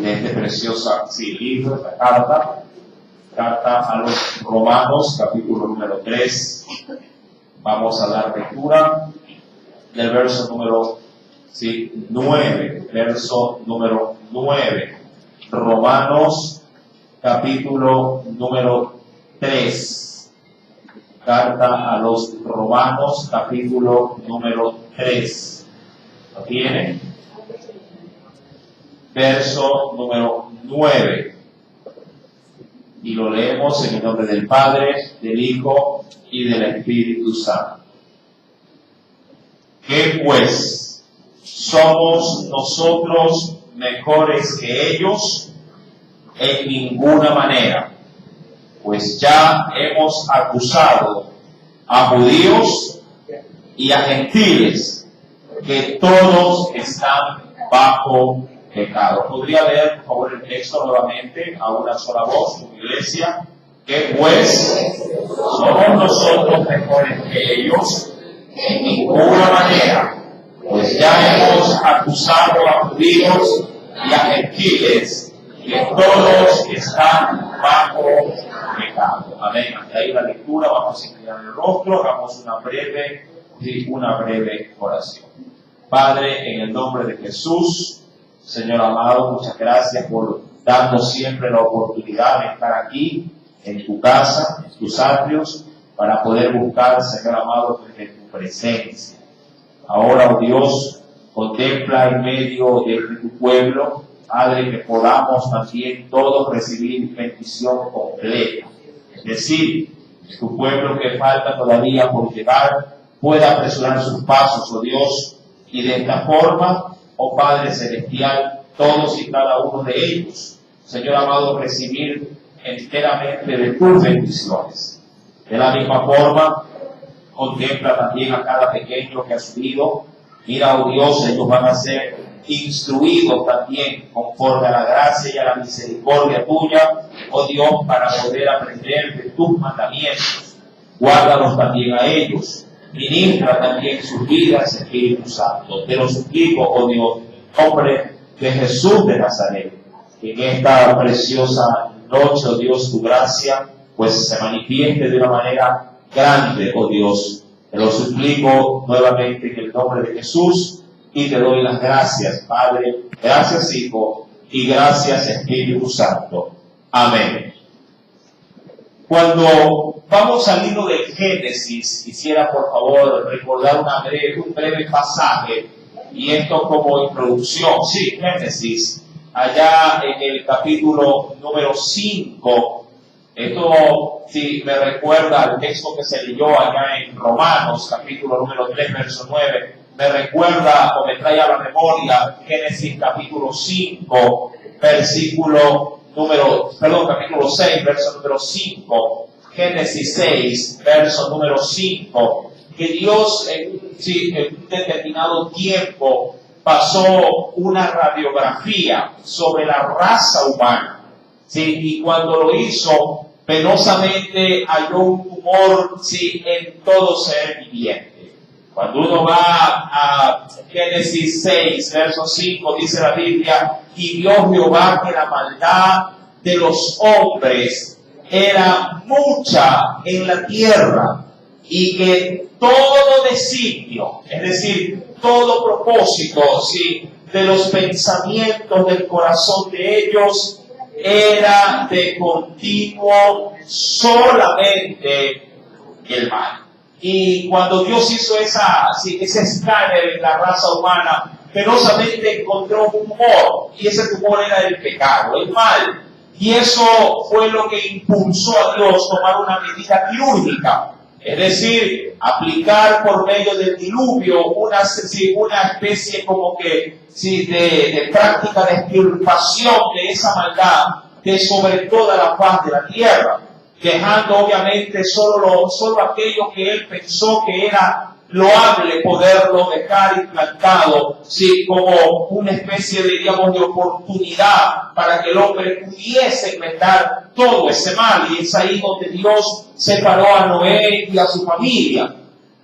de este precioso libro, esta carta a los Romanos, capítulo número 3. Vamos a dar lectura del verso número 9, verso número 9. Romanos, capítulo número 3. Carta a los Romanos, capítulo número 3. ¿Lo tienen? Verso número 9. Y lo leemos en el nombre del Padre, del Hijo y del Espíritu Santo. ¿Qué pues? ¿Somos nosotros mejores que ellos? En ninguna manera. Pues ya hemos acusado a judíos y a gentiles que todos están bajo pecado. ¿Podría leer, por favor, el texto nuevamente a una sola voz, tu iglesia? ¿Qué pues? ¿Somos nosotros mejores que ellos? En ninguna manera. Pues ya hemos acusado a judíos y a gentiles que todos están bajo pecado. Amén. Hasta ahí la lectura. Vamos a inclinar el rostro. Hagamos una breve oración. Padre, en el nombre de Jesús, Señor amado, muchas gracias por darnos siempre la oportunidad de estar aquí, en tu casa, en tus atrios, para poder buscar, Señor amado, desde tu presencia. Ahora, oh Dios, contempla en medio de tu pueblo, Padre, que podamos también todos recibir bendición completa. Es decir, que tu pueblo que falta todavía por llegar pueda apresurar sus pasos, oh Dios, y de esta forma, oh Padre Celestial, todos y cada uno de ellos, Señor amado, recibir enteramente de tus bendiciones. De la misma forma, contempla también a cada pequeño que ha subido. Mira, oh Dios, ellos van a ser instruidos también conforme a la gracia y a la misericordia tuya, oh Dios, para poder aprender de tus mandamientos. Guárdalos también a ellos. Ministra también sus vidas, Espíritu Santo. Te lo suplico, oh Dios, en nombre de Jesús de Nazaret, que en esta preciosa noche, oh Dios, tu gracia, pues se manifieste de una manera grande, oh Dios. Te lo suplico nuevamente en el nombre de Jesús y te doy las gracias, Padre, gracias, Hijo, y gracias, Espíritu Santo. Amén. Cuando vamos al libro de Génesis, quisiera por favor recordar un breve pasaje, y esto como introducción. Sí, Génesis, allá en el capítulo número 5, esto sí me recuerda al texto que se leyó allá en Romanos, capítulo número 3, verso 9, me recuerda o me trae a la memoria Génesis capítulo 5, capítulo 6, verso número 5, Génesis 6, verso número 5, que Dios en un determinado tiempo pasó una radiografía sobre la raza humana, ¿sí? Y cuando lo hizo, penosamente halló un tumor, ¿sí?, en todo ser viviente. Cuando uno va a Génesis 6, verso 5, dice la Biblia, y vio Jehová que la maldad de los hombres era mucha en la tierra, y que todo designio, es decir, todo propósito, ¿sí?, de los pensamientos del corazón de ellos era de continuo solamente el mal. Y cuando Dios hizo ese escáner en la raza humana, penosamente encontró un tumor, y ese tumor era el pecado, el mal. Y eso fue lo que impulsó a Dios tomar una medida quirúrgica, es decir, aplicar por medio del diluvio una especie como que de práctica de extirpación de esa maldad de sobre toda la faz de la tierra, dejando obviamente solo aquello que él pensó que era loable poderlo dejar implantado, sí, como una especie de oportunidad para que el hombre pudiese enmendar todo ese mal. Y es ahí donde Dios separó a Noé y a su familia.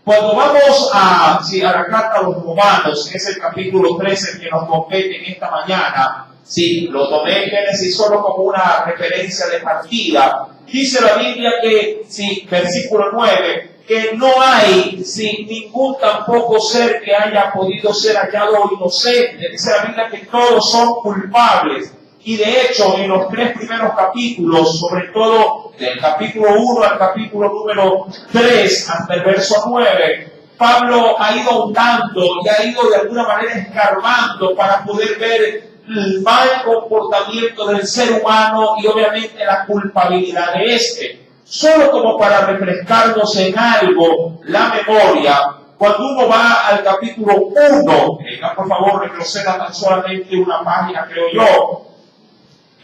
Cuando vamos a la carta a los Romanos, que es el capítulo 13 que nos compete en esta mañana, Sí, lo tomé en Génesis solo como una referencia de partida. Dice la Biblia que, sí, versículo 9, que no hay ningún tampoco ser que haya podido ser hallado inocente. Dice la Biblia que todos son culpables. Y de hecho, en los 3 primeros capítulos, sobre todo del capítulo 1 al capítulo número 3 hasta el verso 9, Pablo ha ido ahondando y ha ido de alguna manera escarbando para poder ver el mal comportamiento del ser humano y obviamente la culpabilidad de este. Solo como para refrescarnos en algo la memoria, cuando uno va al capítulo 1, por favor retroceda tan solamente una página, creo yo.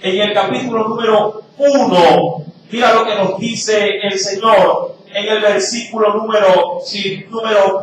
En el capítulo número 1, mira lo que nos dice el Señor. En el versículo número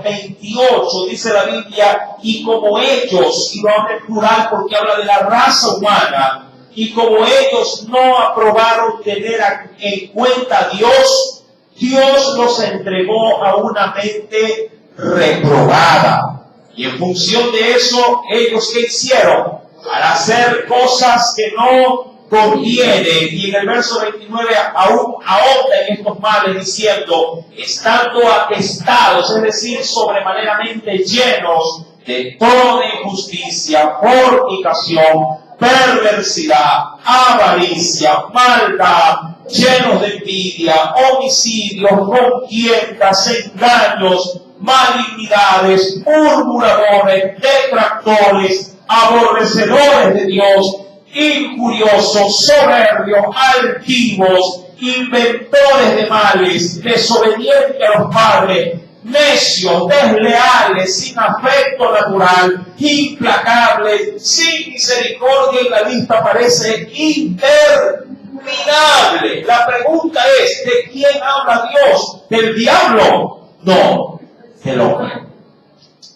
28, dice la Biblia, y como ellos, y lo habla en plural porque habla de la raza humana, y como ellos no aprobaron tener en cuenta a Dios, Dios los entregó a una mente reprobada. Y en función de eso, ellos ¿qué hicieron? Al hacer cosas que no conviene, y en el verso 29 aún ahonda en estos males diciendo, estando atestados, es decir, sobremaneramente llenos de toda injusticia, fornicación, perversidad, avaricia, maldad, llenos de envidia, homicidios, contiendas, engaños, malignidades, murmuradores, detractores, aborrecedores de Dios, injuriosos, soberbios, altivos, inventores de males, desobedientes a los padres, necios, desleales, sin afecto natural, implacables, sin misericordia, y la lista parece interminable. La pregunta es, ¿de quién habla Dios? ¿Del diablo? No, del hombre.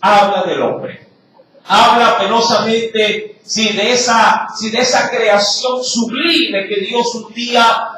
Habla del hombre. Habla penosamente de esa creación sublime que Dios un día,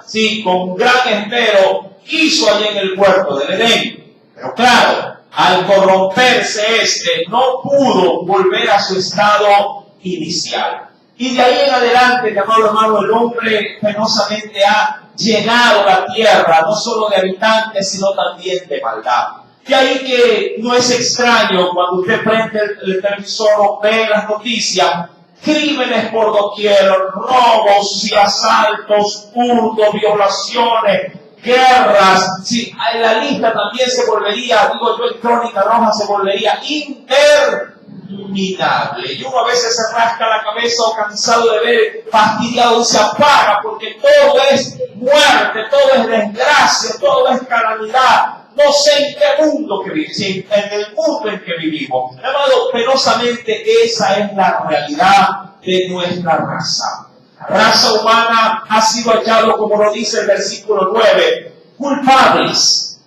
con gran esmero, hizo allí en el huerto del Edén. Pero claro, al corromperse no pudo volver a su estado inicial. Y de ahí en adelante, amado hermano, el hombre penosamente ha llenado la tierra, no solo de habitantes, sino también de maldad. De ahí que no es extraño cuando usted prende el televisor o ve las noticias, crímenes por doquier, robos y asaltos, hurtos, violaciones, guerras. Sí, en la lista también se volvería, digo yo en Crónica Roja, se volvería interminable. Y uno a veces se rasca la cabeza o cansado de ver, fastidiado, y se apaga porque todo es muerte, todo es desgracia, todo es calamidad. No sé en qué mundo que vivimos, en el mundo en que vivimos. Amado, penosamente esa es la realidad de nuestra raza. La raza humana ha sido hallado, como lo dice el versículo 9, culpables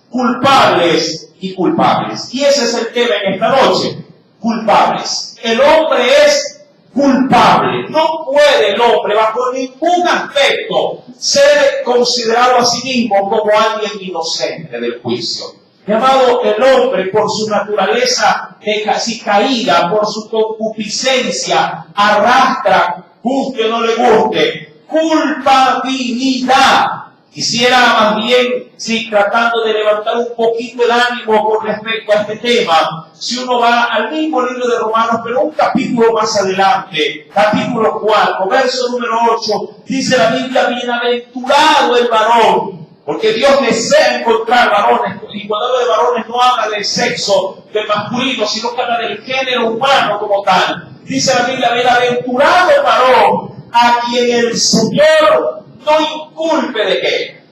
y culpables. Y ese es el tema en esta noche, culpables. El hombre es culpable. No puede el hombre, bajo ningún aspecto, ser considerado a sí mismo como alguien inocente del juicio. Llamado el hombre, por su naturaleza casi caída, por su concupiscencia, arrastra, guste o no le guste, culpabilidad. Quisiera más bien, tratando de levantar un poquito el ánimo con respecto a este tema, si uno va al mismo libro de Romanos, pero un capítulo más adelante, capítulo 4, verso número 8, dice la Biblia, bienaventurado el varón, porque Dios desea encontrar varones, y cuando habla de varones no habla del sexo, del masculino, sino que habla del género humano como tal. Dice la Biblia, bienaventurado el varón, a quien el Señor no inculpe de qué,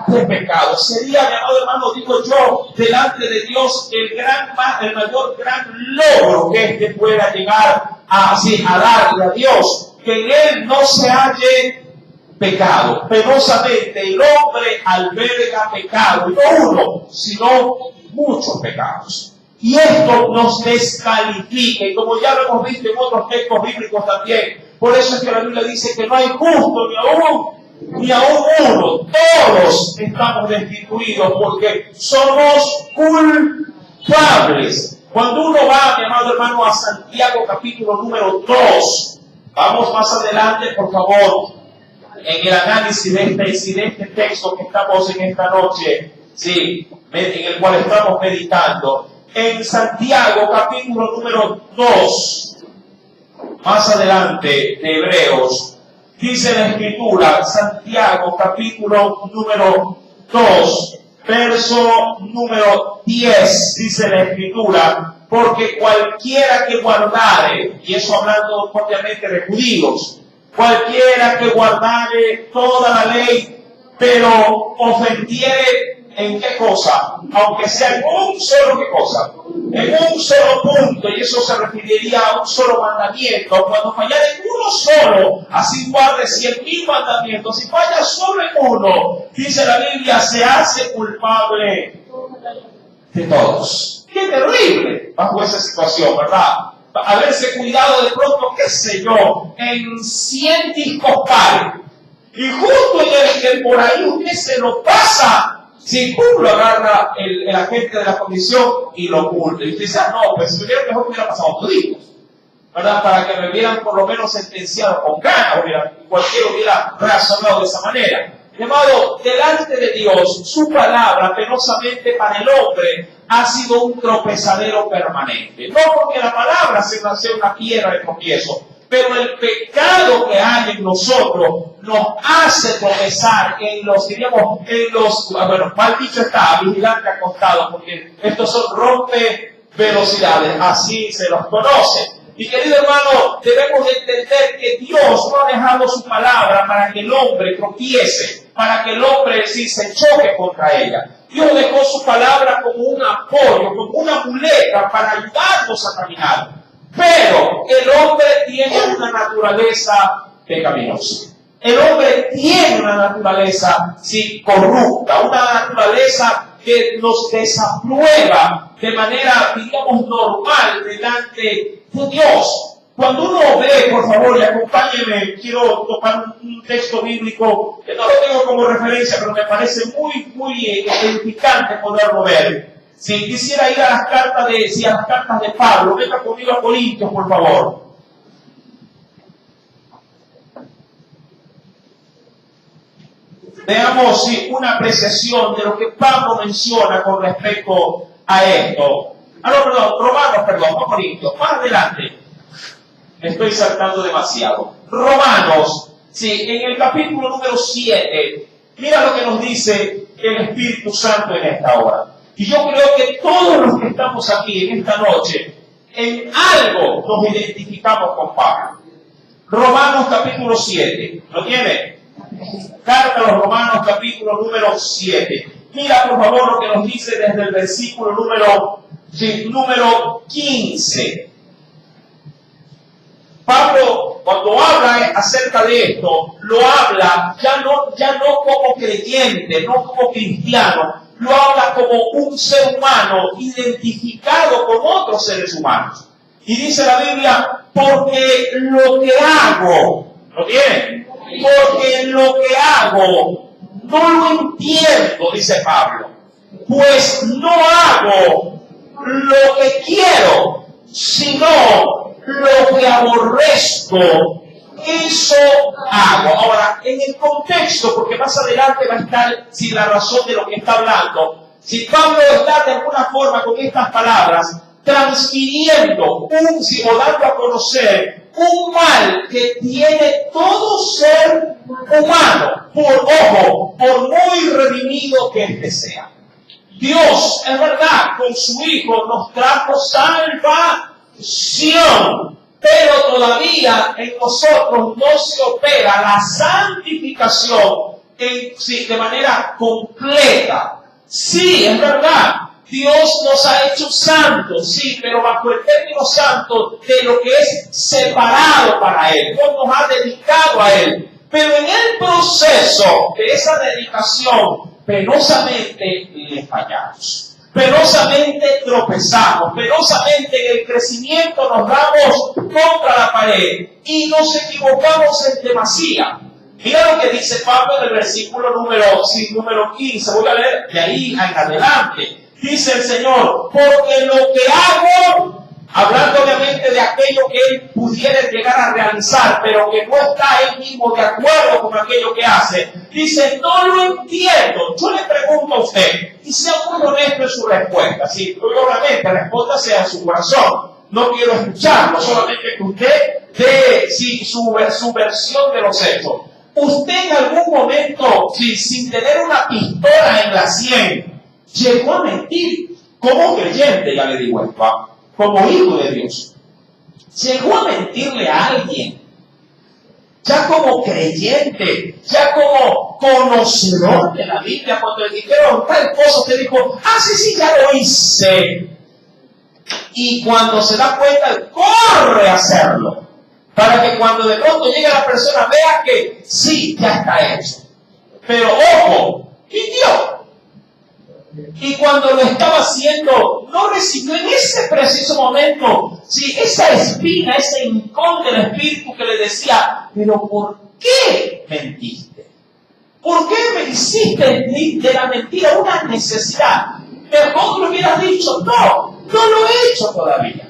de pecado. Sería, mi amado hermano, digo yo, delante de Dios el mayor gran logro que pueda llegar a darle a Dios, que en él no se halle pecado. Penosamente el hombre alberga pecado, y no uno, sino muchos pecados. Y esto nos descalifica, y como ya lo hemos visto en otros textos bíblicos también, por eso es que la Biblia dice que no hay justo ni aún uno. Todos estamos destituidos porque somos culpables. Cuando uno va, mi amado hermano, a Santiago capítulo número 2, Vamos más adelante, por favor, en el análisis de este texto que estamos en esta noche, sí, en el cual estamos meditando. En Santiago, capítulo número 2, más adelante de Hebreos, dice la Escritura, Santiago, capítulo número 2, verso número 10, dice la Escritura, porque cualquiera que guardare, y eso hablando propiamente de judíos, cualquiera que guardare toda la ley, pero ofendiere, ¿en qué cosa? Aunque sea en un solo, ¿qué cosa? En un solo punto, y eso se referiría a un solo mandamiento. Cuando fallara en uno solo, así guarde 100,000 mandamientos. Si falla solo en uno, dice la Biblia, se hace culpable de todos. ¡Qué terrible! Bajo esa situación, ¿verdad? Haberse cuidado de pronto, qué sé yo, en 100 discos pares. Y justo en el que por ahí usted se lo pasa, si lo agarra el agente de la comisión y lo oculta. Y usted dice, no, pues si hubiera mejor hubiera pasado toditos, ¿verdad? Para que me hubieran por lo menos sentenciado con ganas, cualquiera hubiera razonado de esa manera. Llamado, delante de Dios, su palabra, penosamente para el hombre, ha sido un tropezadero permanente. No porque la palabra se hace una piedra de tropiezo, pero el pecado que hay en nosotros nos hace tropezar en los, diríamos, mal dicho está, vigilante acostado, porque estos son rompe velocidades, así se los conoce. Y querido hermano, debemos entender que Dios no ha dejado su palabra para que el hombre tropiece, para que el hombre sí se choque contra ella. Dios dejó su palabra como un apoyo, como una muleta para ayudarnos a caminar. Pero el hombre tiene una naturaleza pecaminosa. El hombre tiene una naturaleza, sí, corrupta, una naturaleza que nos desaprueba de manera, digamos, normal delante de Dios. Cuando uno ve, por favor, y acompáñenme, quiero tocar un texto bíblico que no lo tengo como referencia, pero me parece muy edificante poderlo ver. Si quisiera ir a las cartas de Pablo, venga conmigo a Corintios, por favor. Veamos una apreciación de lo que Pablo menciona con respecto a esto. Romanos, no Corintios, más adelante. Me estoy saltando demasiado. Romanos, en el capítulo número 7, mira lo que nos dice el Espíritu Santo en esta hora. Y yo creo que todos los que estamos aquí en esta noche, en algo nos identificamos con Pablo. Romanos capítulo 7, ¿lo tiene? Carta a los Romanos capítulo número 7. Mira por favor lo que nos dice desde el versículo número 15. Pablo, cuando habla acerca de esto, lo habla ya no como creyente, no como cristiano, lo habla como un ser humano identificado con otros seres humanos. Y dice la Biblia, porque lo que hago, ¿lo tiene? Porque lo que hago no lo entiendo, dice Pablo, pues no hago lo que quiero, sino lo que aborrezco, eso hago. Ahora, en el contexto, porque más adelante va a estar sin la razón de lo que está hablando, si Pablo está de alguna forma con estas palabras, transfiriendo o dando a conocer un mal que tiene todo ser humano, por muy redimido que éste sea. Dios, es verdad, con su Hijo nos trajo salvación, pero todavía en nosotros no se opera la santificación de manera completa. Sí, es verdad, Dios nos ha hecho santos, sí, pero bajo el término santo de lo que es separado para Él. Dios nos ha dedicado a Él. Pero en el proceso de esa dedicación, penosamente le fallamos. Penosamente tropezamos. Penosamente en el crecimiento nos damos contra la pared y nos equivocamos en demasía. Mira lo que dice Pablo en el versículo número 15. Voy a leer de ahí en adelante. Dice el Señor, porque lo que hago hablando obviamente de aquello que él pudiera llegar a realizar, pero que no está él mismo de acuerdo con aquello que hace. Dice, no lo entiendo. Yo le pregunto a usted, y sea muy honesto en su respuesta. Sí, obviamente, respóndase a su corazón. No quiero escucharlo, solamente que usted dé su versión de los hechos. Usted en algún momento, sin tener una pistola en la sien, llegó a mentir. Como creyente, ya le digo esto, como hijo de Dios, llegó a mentirle a alguien, ya como creyente, ya como conocedor de la Biblia, cuando le dijeron tal cosa, usted dijo, sí, ya lo hice. Y cuando se da cuenta, corre a hacerlo, para que cuando de pronto llegue la persona vea que sí, ya está hecho. Pero ojo, mintió. Y cuando lo estaba haciendo, no recibió en ese preciso momento, esa espina, ese hincón del espíritu que le decía, pero ¿por qué mentiste? ¿Por qué me hiciste de la mentira una necesidad? Mejor lo hubieras dicho, no lo he hecho todavía.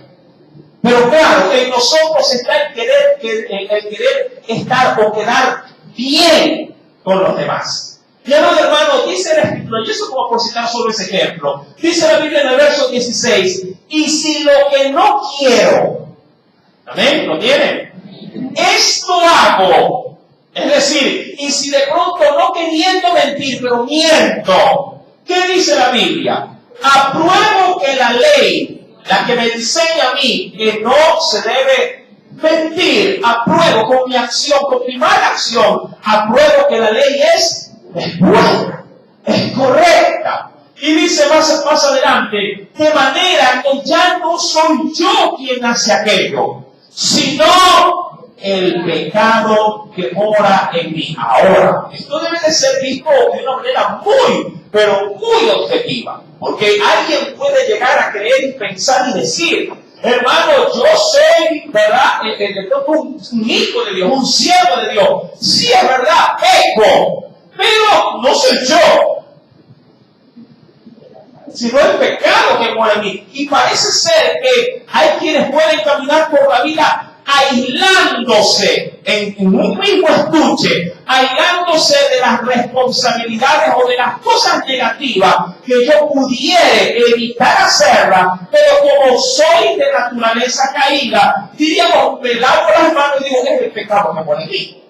Pero claro, en nosotros está el querer estar o quedar bien con los demás. Mi amado hermano, dice la Escritura, y eso como por citar solo ese ejemplo, dice la Biblia en el verso 16, y si lo que no quiero, ¿amén? ¿Lo tienen? Esto hago. Es decir, y si de pronto no queriendo mentir, pero miento, ¿qué dice la Biblia? Apruebo que la ley, la que me enseña a mí que no se debe mentir, apruebo con mi acción, con mi mala acción, apruebo que la ley es buena, es correcta. Y dice más adelante, de manera que ya no soy yo quien hace aquello, sino el pecado que mora en mí. Ahora, esto debe de ser visto de una manera pero muy objetiva, porque alguien puede llegar a creer y pensar y decir, hermano, yo soy, ¿verdad? Un hijo de Dios, un siervo de Dios. Sí, es verdad, peco, pero no soy yo, sino el pecado que mora en mí. Y parece ser que hay quienes pueden caminar por la vida aislándose en un mismo estuche, aislándose de las responsabilidades o de las cosas negativas que yo pudiera evitar hacerlas, pero como soy de naturaleza caída, diríamos, me lavo las manos y digo, es el pecado que mora en mí.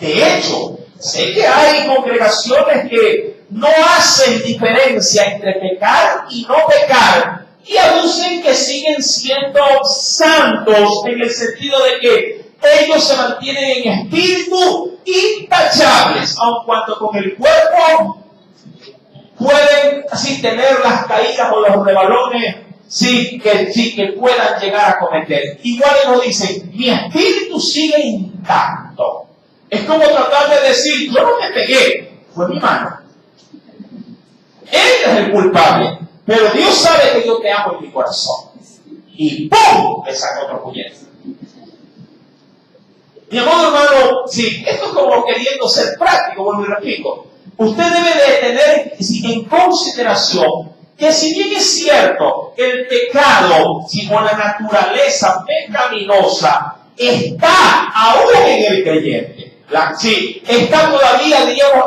De hecho, sé que hay congregaciones que no hacen diferencia entre pecar y no pecar, y aducen que siguen siendo santos en el sentido de que ellos se mantienen en espíritu intachables, aun cuando con el cuerpo pueden así tener las caídas o los rebalones que puedan llegar a cometer. Igual ellos dicen, mi espíritu sigue intacto. Es como tratar de decir, yo no me pegué, fue mi mano. Él es el culpable, pero Dios sabe que yo te amo en mi corazón. Y ¡pum! Le saca otro puñetazo. Mi amado hermano, esto es como queriendo ser práctico, vuelvo y repito. Usted debe de tener en consideración que si bien es cierto, el pecado, con la naturaleza pecaminosa, está aún en el creyente. Está todavía,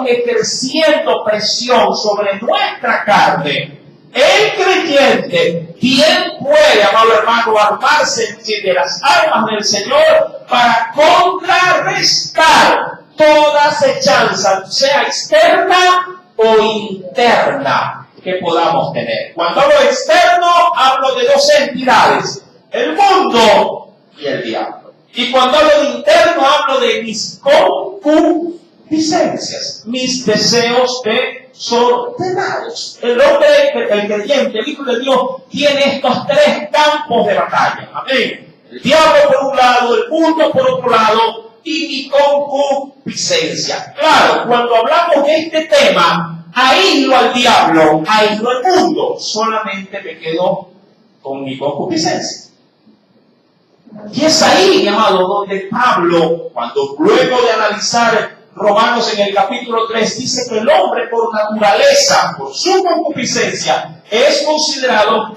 ejerciendo presión sobre nuestra carne. El creyente bien puede, amado hermano, armarse de las armas del Señor para contrarrestar toda acechanza, sea externa o interna, que podamos tener. Cuando hablo de externo, hablo de dos entidades, el mundo y el diablo. Y cuando hablo de interno, hablo de mis concupiscencias, mis deseos desordenados. El hombre, el creyente, el Hijo de Dios, tiene estos tres campos de batalla. Amén. El diablo por un lado, el mundo por otro lado, y mi concupiscencia. Claro, cuando hablamos de este tema, aíslo al diablo, aíslo al mundo. Solamente me quedo con mi concupiscencia. Y es ahí, mi amado, donde Pablo, cuando luego de analizar Romanos en el capítulo 3, dice que el hombre por naturaleza, por su concupiscencia, es considerado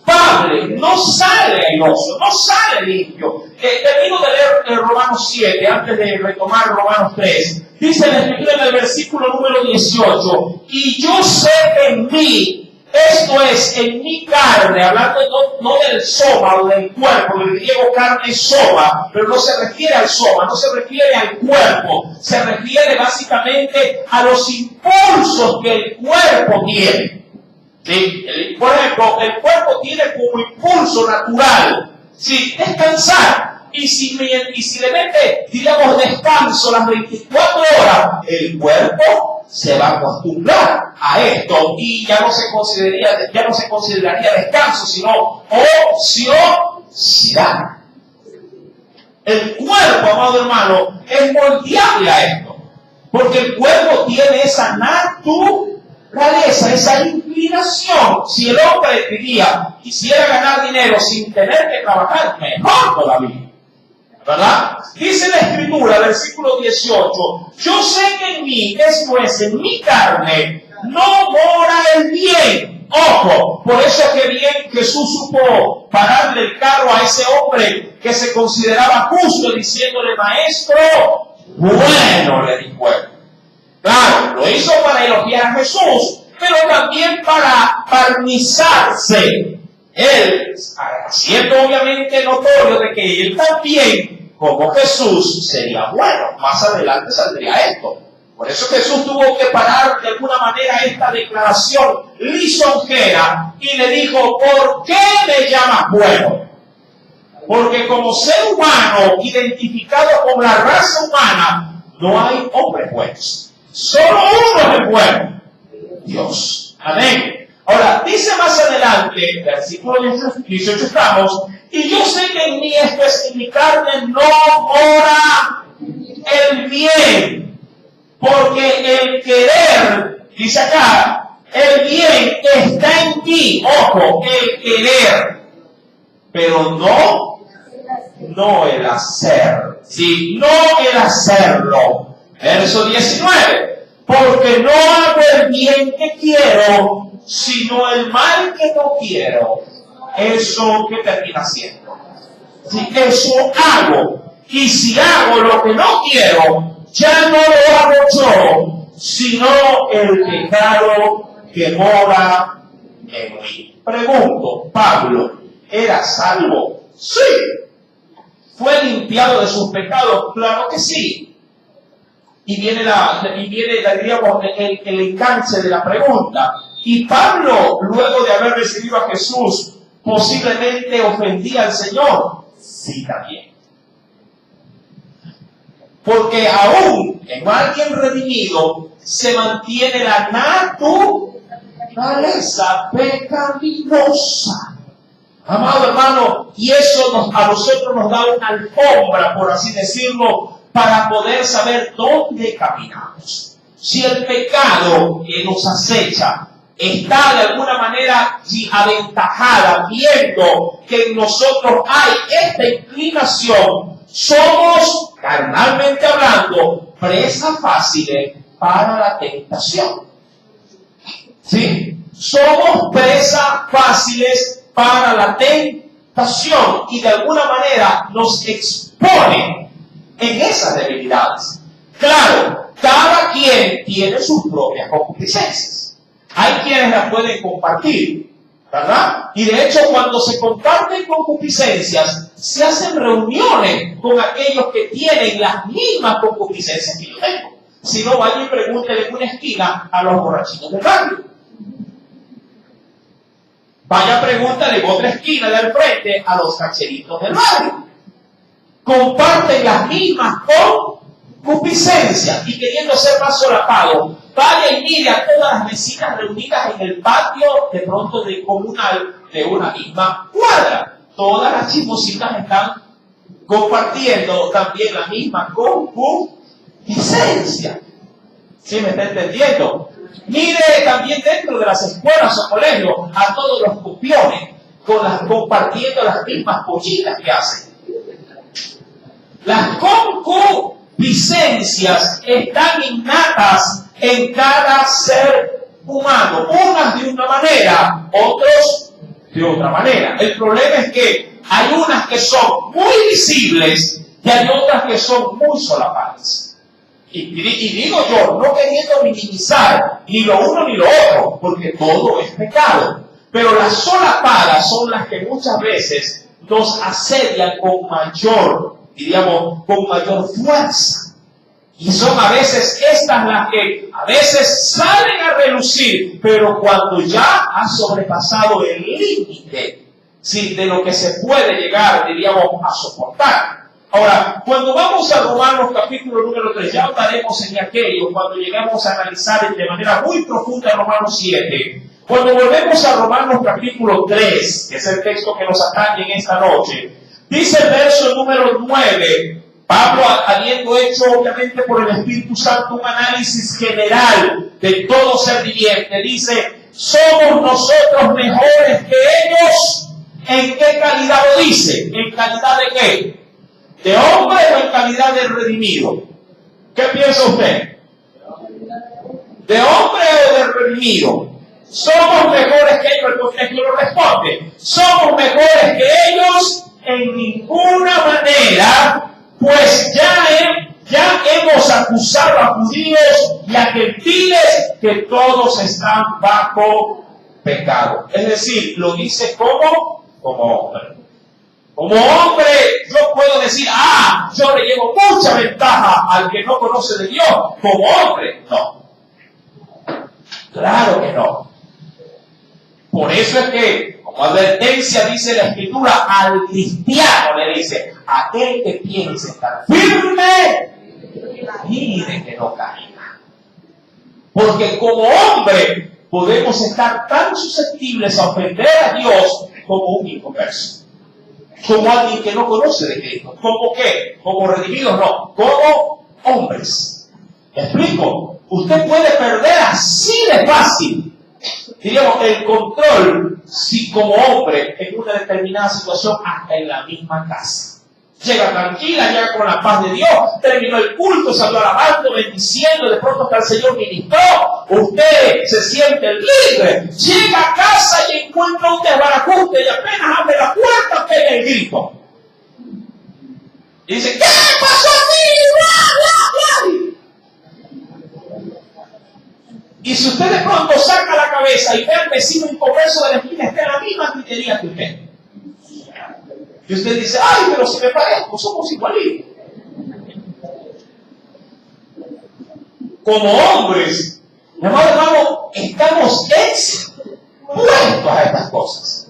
culpable, no sale airoso, no sale limpio. Termino de leer Romanos 7 antes de retomar Romanos 3. Dice la Escritura en el versículo número 18, y yo sé que en mí, esto es, en mi carne, hablando no del soma o del cuerpo, del griego carne es soma, pero no se refiere al soma, no se refiere al cuerpo, se refiere básicamente a los impulsos que el cuerpo tiene. ¿Sí? Por ejemplo, el cuerpo tiene como impulso natural, ¿sí?, descansar. Y si le mete, digamos, descanso las 24 horas, el cuerpo se va a acostumbrar a esto y ya no se consideraría descanso, sino ociosidad. El cuerpo, amado hermano, es moldeable a esto, porque el cuerpo tiene esa naturaleza, esa inclinación. Si el hombre quisiera ganar dinero sin tener que trabajar, mejor todavía, ¿verdad? Dice la Escritura, versículo 18, yo sé que en mí, esto es, en mi carne, no mora el bien. Ojo, por eso que bien Jesús supo pararle el carro a ese hombre que se consideraba justo, diciéndole, maestro, bueno, le dijo él. Claro, lo hizo para elogiar a Jesús, pero también para barnizarse. Él, siendo obviamente notorio de que él también, como Jesús, sería bueno. Más adelante saldría esto. Por eso Jesús tuvo que parar de alguna manera esta declaración lisonjera y le dijo, ¿por qué me llamas bueno? Porque como ser humano, identificado con la raza humana, no hay hombres buenos. Solo uno es bueno, Dios. Amén. Ahora, dice más adelante, versículo 18 estamos, y yo sé que en mí, esto es, en mi carne, no mora el bien, porque el querer, dice acá, el bien está en ti, ojo, el querer, pero no el hacer, ¿sí? No el hacerlo. Verso 19, porque no hago el bien que quiero, sino el mal que no quiero. Eso que termina siendo. Si eso hago, y si hago lo que no quiero, ya no lo hago yo, sino el pecado que mora en mí. Pregunto, ¿Pablo era salvo? Sí. ¿Fue limpiado de sus pecados? Claro que sí. Y viene diríamos, el enganche de la pregunta. Y Pablo, luego de haber recibido a Jesús, posiblemente ofendía al Señor. Sí, también. Porque aún en alguien redimido se mantiene la naturaleza pecaminosa. Amado hermano, y eso a nosotros nos da una alfombra, por así decirlo, para poder saber dónde caminamos. Si el pecado que nos acecha está de alguna manera aventajada, viendo que en nosotros hay esta inclinación, somos, carnalmente hablando, presa fácil para la tentación. ¿Sí? Somos presas fáciles para la tentación y de alguna manera nos expone en esas debilidades. Claro, cada quien tiene sus propias concupiscencias. Hay quienes las pueden compartir, ¿verdad? Y de hecho, cuando se comparten concupiscencias, se hacen reuniones con aquellos que tienen las mismas concupiscencias que yo tengo. Si no, vaya y pregúntele en una esquina a los borrachitos del barrio. Vaya, pregúntale en otra esquina del frente a los cacheritos del barrio. Comparten las mismas concupiscencias y queriendo ser más solapados, vaya y mire a todas las vecinas reunidas en el patio de pronto comunal de una misma cuadra. Todas las chismositas están compartiendo también la misma concupiscencia. ¿Sí me está entendiendo? Mire también dentro de las escuelas o colegios a todos los copiones compartiendo las mismas pollitas que hacen. Las concupiscencias están innatas en cada ser humano, unas de una manera, otros de otra manera. El problema es que hay unas que son muy visibles y hay otras que son muy solapadas. Y digo yo, no queriendo minimizar ni lo uno ni lo otro, porque todo es pecado. Pero las solapadas son las que muchas veces nos asedian con mayor, diríamos, con mayor fuerza. Y son a veces estas las que a veces salen a relucir, pero cuando ya ha sobrepasado el límite, ¿sí?, de lo que se puede llegar, diríamos, a soportar. Ahora, cuando vamos a Romanos capítulo número 3, ya hablaremos en aquello, cuando llegamos a analizar de manera muy profunda Romanos 7, cuando volvemos a Romanos capítulo 3, que es el texto que nos atañe en esta noche, dice el verso número 9, Pablo, habiendo hecho obviamente por el Espíritu Santo un análisis general de todo ser viviente, dice, ¿somos nosotros mejores que ellos? ¿En qué calidad lo dice? ¿En calidad de qué? ¿De hombre o en calidad de redimido? ¿Qué piensa usted? ¿De hombre o de redimido? ¿Somos mejores que ellos? El texto lo responde. ¿Somos mejores que ellos? En ninguna manera, pues ya hemos acusado a judíos y a gentiles que todos están bajo pecado. Es decir, lo dice como hombre. Como hombre, yo puedo decir, yo le llevo mucha ventaja al que no conoce de Dios. Como hombre, no. Claro que no. Por eso es que, como advertencia, dice la Escritura, al cristiano le dice, aquel que piense estar firme, mire que no caiga. Porque como hombre podemos estar tan susceptibles a ofender a Dios como un inconverso. Como alguien que no conoce de Cristo. ¿Cómo qué? Como redimidos, no. Como hombres. ¿Me explico? Usted puede perder así de fácil, diríamos, el control, si como hombre, en una determinada situación, hasta en la misma casa. Llega tranquila, llega con la paz de Dios, terminó el culto, salió alabando, bendiciendo, de pronto hasta el Señor ministró, usted se siente libre, llega a casa y encuentra un desbarajuste y apenas abre la puerta, pega el grito. Y dice, ¿qué pasó aquí? Y si usted de pronto saca la cabeza y ve al vecino inconverso de la esquina, está en la misma gritería que usted. Y usted dice, pero si me parezco, somos igualitos. Como hombres, mi amado hermano, estamos expuestos a estas cosas.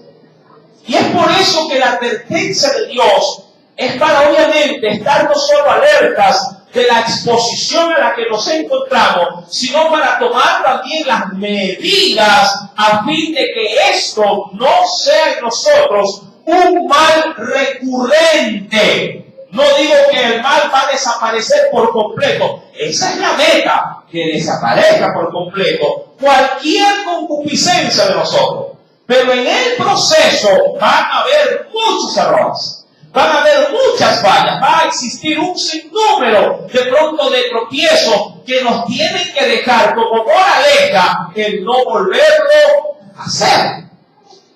Y es por eso que la advertencia de Dios es para, obviamente, estar no solo alertas de la exposición a la que nos encontramos, sino para tomar también las medidas a fin de que esto no sea en nosotros un mal recurrente. No digo que el mal va a desaparecer por completo. Esa es la meta, que desaparezca por completo cualquier concupiscencia de nosotros. Pero en el proceso van a haber muchos errores. Van a haber muchas fallas, va a existir un sinnúmero de pronto de tropiezos que nos tienen que dejar como moraleja el no volverlo a hacer.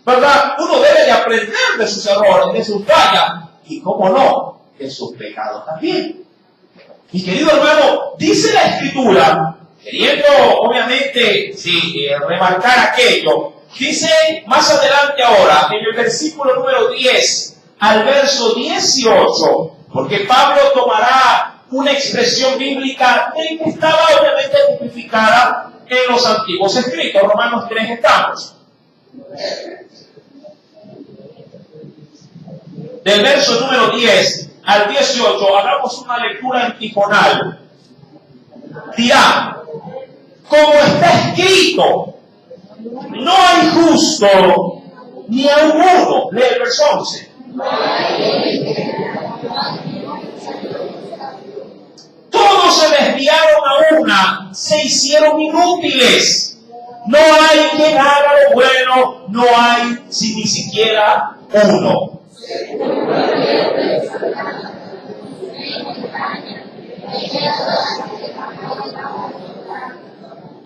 ¿Verdad? Uno debe de aprender de sus errores, de sus fallas y, cómo no, de sus pecados también. Y querido hermano, dice la Escritura, queriendo obviamente remarcar aquello, dice más adelante ahora, en el versículo número 10, al verso 18, porque Pablo tomará una expresión bíblica que estaba obviamente tipificada en los antiguos escritos. Romanos 3 estamos. Del verso número 10 al 18, hagamos una lectura antifonal. Dirá, como está escrito, no hay justo ni a uno. Lee el verso 11. Todos se desviaron a una, se hicieron inútiles. No hay quien haga lo bueno, no hay ni siquiera uno.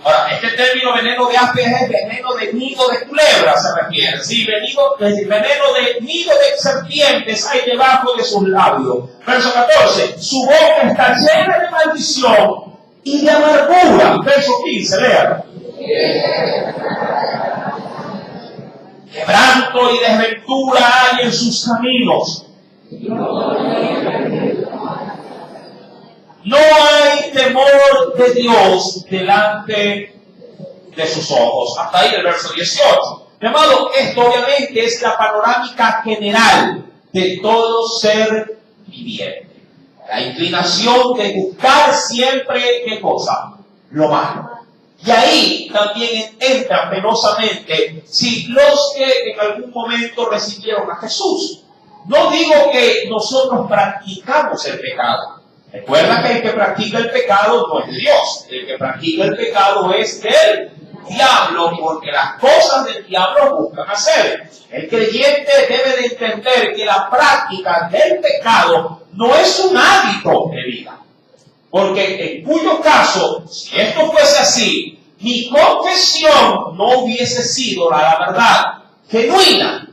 Ahora, este el término veneno de áspide es veneno de nido de culebra, se refiere. Sí, veneno de nido de serpientes hay debajo de sus labios. Verso 14, su boca está llena de maldición y de amargura. Verso 15, léalo. Quebranto y desventura hay en sus caminos. No hay temor de Dios delante de sus ojos. Hasta ahí el verso 18. Mi amado, esto obviamente es la panorámica general de todo ser viviente. La inclinación de buscar siempre, ¿qué cosa? Lo malo. Y ahí también entra penosamente si los que en algún momento recibieron a Jesús. No digo que nosotros practicamos el pecado. Recuerda que el que practica el pecado no es de Dios. El que practica el pecado es del diablo, porque las cosas del diablo buscan hacer. El creyente debe de entender que la práctica del pecado no es un hábito de vida. Porque en cuyo caso, si esto fuese así, mi confesión no hubiese sido la verdad genuina.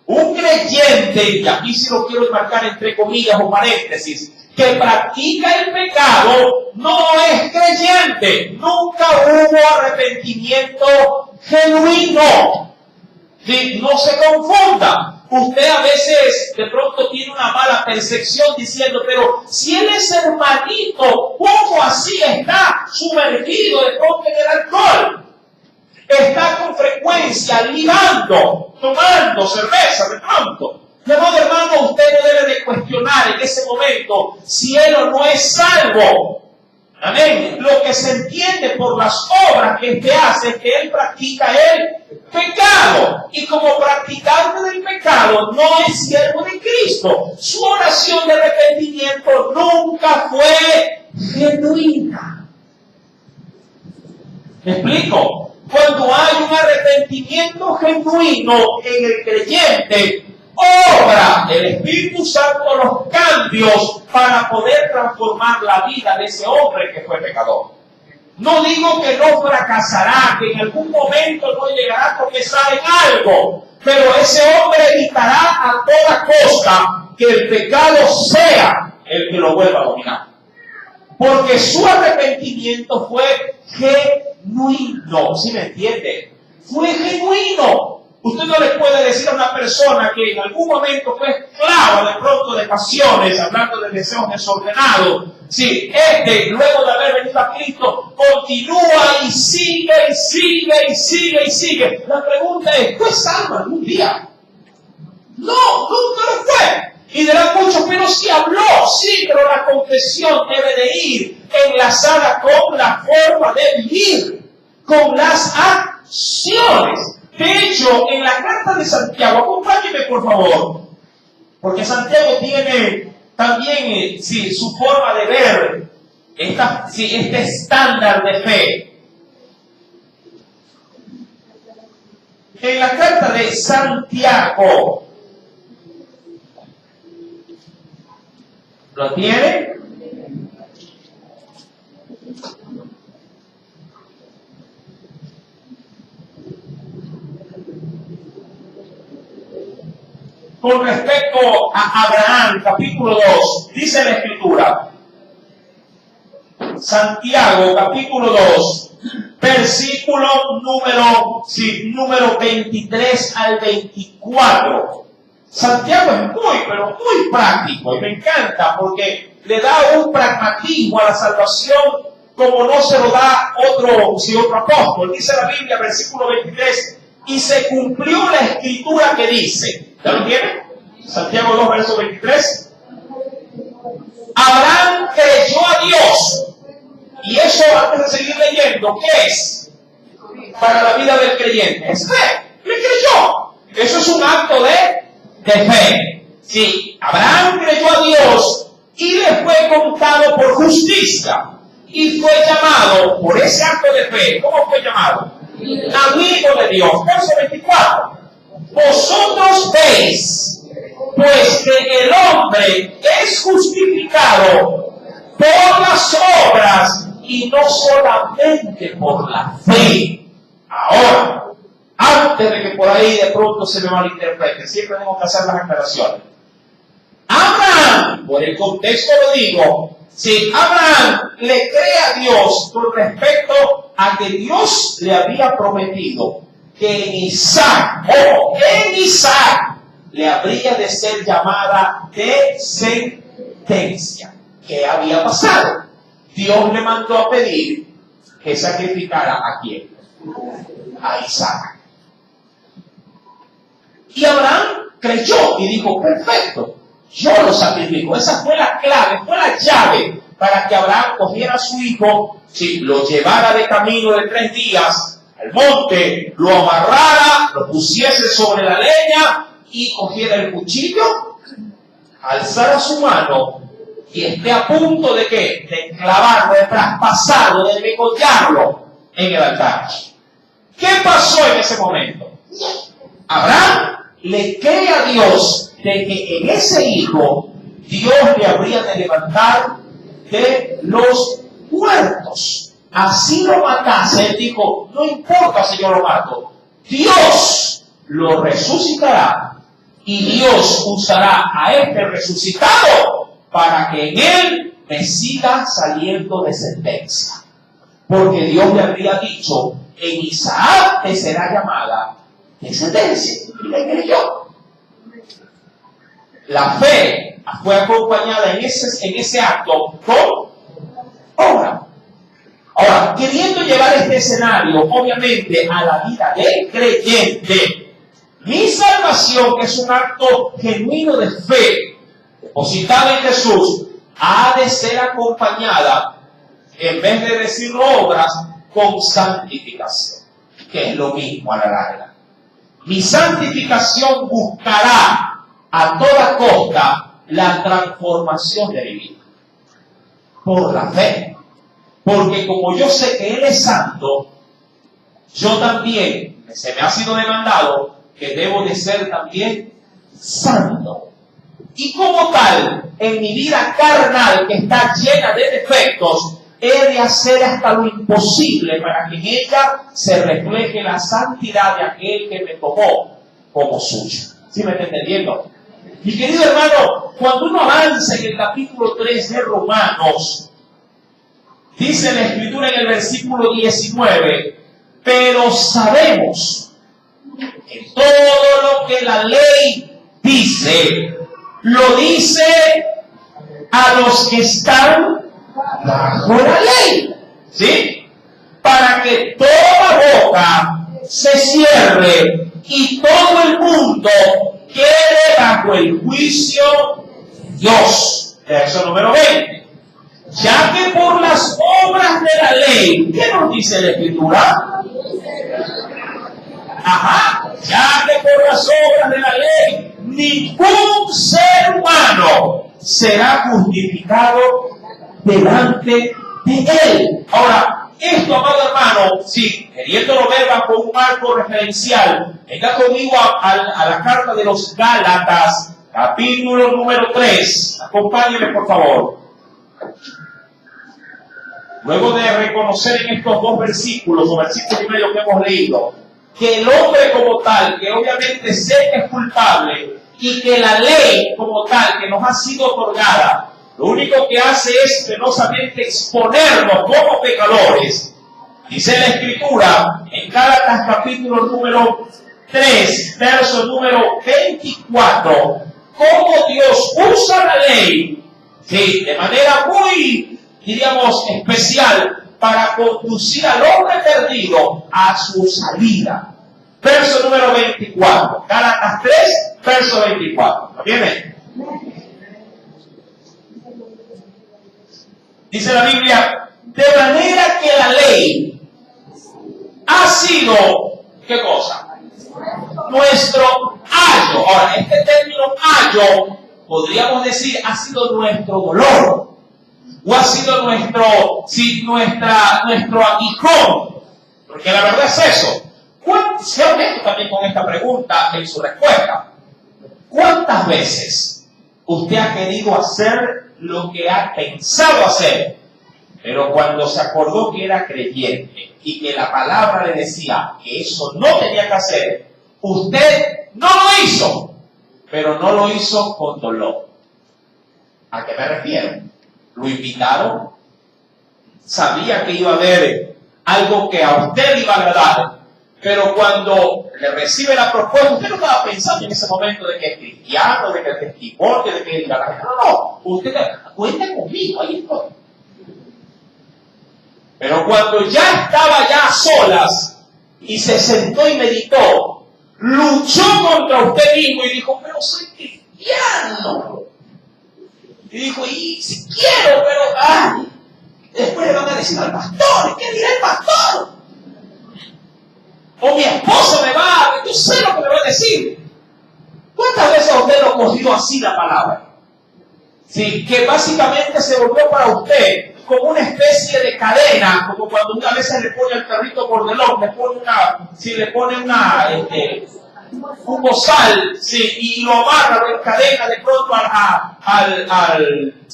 Un creyente, y aquí sí lo quiero marcar entre comillas o paréntesis, que practica el pecado no es creyente. Nunca hubo arrepentimiento genuino. ¿Sí? No se confunda. Usted a veces de pronto tiene una mala percepción diciendo, pero si él es hermanito, ¿cómo así está sumergido de pronto en el alcohol? Está con frecuencia ligando, tomando cerveza de pronto. Mi amado hermano, usted no debe de cuestionar en ese momento si él o no es salvo. Amén. Lo que se entiende por las obras que éste hace es que él practica el pecado. Y como practicante del pecado no es siervo de Cristo. Su oración de arrepentimiento nunca fue genuina. ¿Me explico? Cuando hay un arrepentimiento genuino en el creyente, obra el Espíritu Santo los cambios para poder transformar la vida de ese hombre que fue pecador. No digo que no fracasará, que en algún momento no llegará a tropezar en algo, pero ese hombre evitará a toda costa que el pecado sea el que lo vuelva a dominar. Porque su arrepentimiento fue genuino, ¿sí me entiende? Fue genuino. Usted no le puede decir a una persona que en algún momento fue esclava de pronto de pasiones, hablando de deseos desordenados. Sí, luego de haber venido a Cristo, continúa y sigue y sigue y sigue y sigue. La pregunta es, ¿fue salvo algún día? No, nunca lo fue. Y dirán muchos, pero sí habló, sí, pero la confesión debe de ir enlazada con la forma de vivir, con las acciones. De hecho, en la carta de Santiago, acompáñeme por favor, porque Santiago tiene también su forma de ver este estándar de fe. En la carta de Santiago, ¿lo tiene? Con respecto a Abraham, capítulo 2, dice la Escritura, Santiago, capítulo 2, versículo número 23 al 24. Santiago es pero muy práctico y me encanta porque le da un pragmatismo a la salvación como no se lo da otro apóstol. Dice la Biblia, versículo 23, y se cumplió la escritura que dice, ¿ya lo tiene? Santiago 2, verso 23. Abraham creyó a Dios. Y eso, antes de seguir leyendo, ¿qué es? Para la vida del creyente. Es fe. Le creyó. Eso es un acto de fe. Sí, Abraham creyó a Dios y le fue contado por justicia. Y fue llamado por ese acto de fe. ¿Cómo fue llamado? Amigo de Dios. Verso 24. Vosotros veis, pues que el hombre es justificado por las obras y no solamente por la fe. Ahora, antes de que por ahí de pronto se me malinterprete, siempre tengo que hacer las aclaraciones. Abraham, por el contexto lo digo, si Abraham le cree a Dios con respecto a que Dios le había prometido que en Isaac, le habría de ser llamada descendencia. ¿Qué había pasado? Dios le mandó a pedir que sacrificara ¿a quién? A Isaac. Y Abraham creyó y dijo, perfecto, yo lo sacrifico. Esa fue la clave, fue la llave para que Abraham cogiera a su hijo, lo llevara de camino de 3 días al monte, lo amarrara, lo pusiese sobre la leña y cogiera el cuchillo, alzara su mano y esté a punto de ¿qué? De clavarlo, de traspasarlo, de degollarlo en el altar. ¿Qué pasó en ese momento? Abraham le cree a Dios de que en ese hijo Dios le habría de levantar de los muertos. Así lo matase, él dijo, no importa si yo lo mato, Dios lo resucitará y Dios usará a este resucitado para que en él me siga saliendo descendencia. Porque Dios le habría dicho, en Isaac te será llamada descendencia. Y le creyó. La fe fue acompañada en ese acto con obra. Ahora, queriendo llevar este escenario, obviamente, a la vida del creyente, mi salvación, que es un acto genuino de fe, depositada en Jesús, ha de ser acompañada, en vez de decir obras, con santificación, que es lo mismo a la larga. Mi santificación buscará a toda costa la transformación de mi vida por la fe. Porque como yo sé que Él es santo, yo también, se me ha sido demandado que debo de ser también santo. Y como tal, en mi vida carnal, que está llena de defectos, he de hacer hasta lo imposible para que en ella se refleje la santidad de aquel que me tomó como suyo. ¿Sí me está entendiendo? Mi querido hermano, cuando uno avanza en el capítulo 3 de Romanos, dice la Escritura en el versículo 19, pero sabemos que todo lo que la ley dice, lo dice a los que están bajo la ley, ¿sí? Para que toda boca se cierre y todo el mundo quede bajo el juicio de Dios. Verso número 20. Ya que por las obras de la ley, ¿qué nos dice la Escritura? Ya que por las obras de la ley, ningún ser humano será justificado delante de Él. Ahora, esto, amado hermano, sí, queriéndolo ver bajo un marco referencial, venga conmigo a la carta de los Gálatas, capítulo número 3. Acompáñenme, por favor. Luego de reconocer en estos 2 versículos, o versículo y medio que hemos leído, que el hombre como tal, que obviamente sé que es culpable, y que la ley como tal, que nos ha sido otorgada, lo único que hace es penosamente exponernos como pecadores. Dice la Escritura en Gálatas capítulo número 3, verso número 24, cómo Dios usa la ley, sí, de manera muy, diríamos, especial, para conducir al hombre perdido a su salida. Verso número 24, Gálatas 3, verso 24. ¿Lo tienen? Dice la Biblia, de manera que la ley ha sido, ¿qué cosa? Nuestro ayo. Ahora, este término ayo, podríamos decir, ha sido nuestro dolor, o ha sido nuestro aguijón, porque la verdad es eso. Sea honesto también con esta pregunta en su respuesta. ¿Cuántas veces usted ha querido hacer lo que ha pensado hacer, Pero cuando se acordó que era creyente y que la palabra le decía que eso no tenía que hacer, usted no lo hizo, pero no lo hizo con dolor. ¿A qué me refiero? Lo invitaron, sabía que iba a haber algo que a usted le iba a agradar, pero cuando le recibe la propuesta, usted no estaba pensando en ese momento de que es cristiano, de que es testimonio, de que es la gente. No, usted cuenta conmigo, ahí estoy. Pero cuando ya estaba ya a solas y se sentó y meditó, luchó contra usted mismo y dijo, pero soy cristiano. Y dijo, y si quiero, pero ay, después le van a decir al pastor, ¿qué dirá el pastor? O mi esposo me va, yo sé lo que me va a decir. ¿Cuántas veces a usted lo cogió así la palabra? Sí, que básicamente se volvió para usted como una especie de cadena, como cuando una vez se le pone al perrito cordelón, le pone un bozal, sí, y lo amarra, lo encadena de pronto a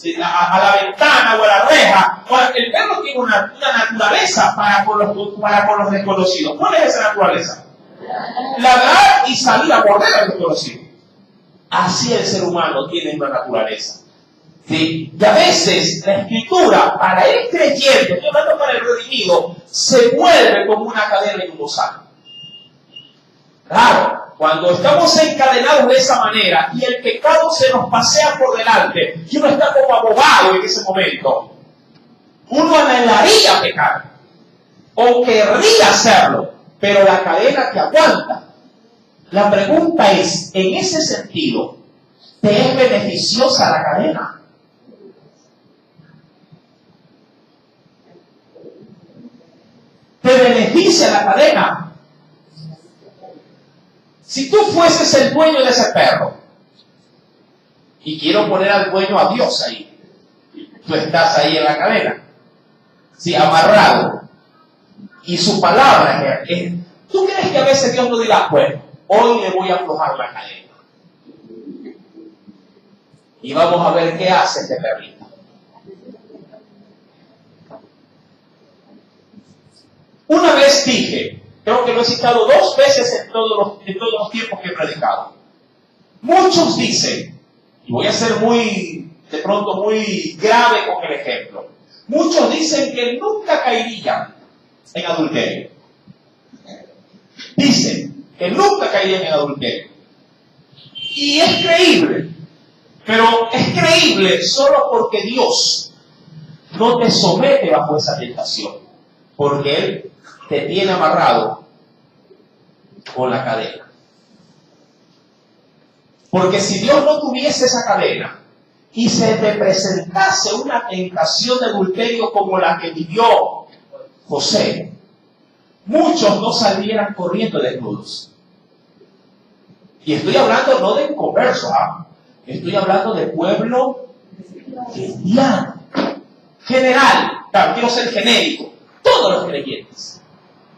la ventana o a la reja. El perro tiene una naturaleza para con los desconocidos. ¿Cuál es esa naturaleza? Ladrar y salir a morder a los desconocidos. Así el ser humano tiene una naturaleza. ¿Sí? Y a veces la escritura, para el creyente, estoy hablando para el redimido, se vuelve como una cadena y un bozal. Claro, cuando estamos encadenados de esa manera y el pecado se nos pasea por delante y uno está como abogado en ese momento, uno anhelaría pecar o querría hacerlo, pero la cadena te aguanta. La pregunta es, en ese sentido, ¿te es beneficiosa la cadena? ¿Te beneficia la cadena? Si tú fueses el dueño de ese perro, y quiero poner al dueño a Dios ahí, tú estás ahí en la cadena, sí, amarrado, y su palabra es, ¿tú crees que a veces Dios no dirá, bueno, hoy le voy a aflojar la cadena? Y vamos a ver qué hace este perrito. Una vez dije, creo que lo he citado 2 veces en todos los tiempos que he predicado. Muchos dicen, y voy a ser de pronto muy grave con el ejemplo, muchos dicen que nunca caerían en adulterio. Dicen que nunca caerían en adulterio. Y es creíble, pero es creíble solo porque Dios no te somete bajo esa tentación, porque Él te tiene amarrado con la cadena. Porque si Dios no tuviese esa cadena y se te presentase una tentación de adulterio como la que vivió José, muchos no saldrían corriendo desnudos. Y estoy hablando no de inconversos, estoy hablando de pueblo cristiano, general, claro, quiero ser genérico, todos los creyentes.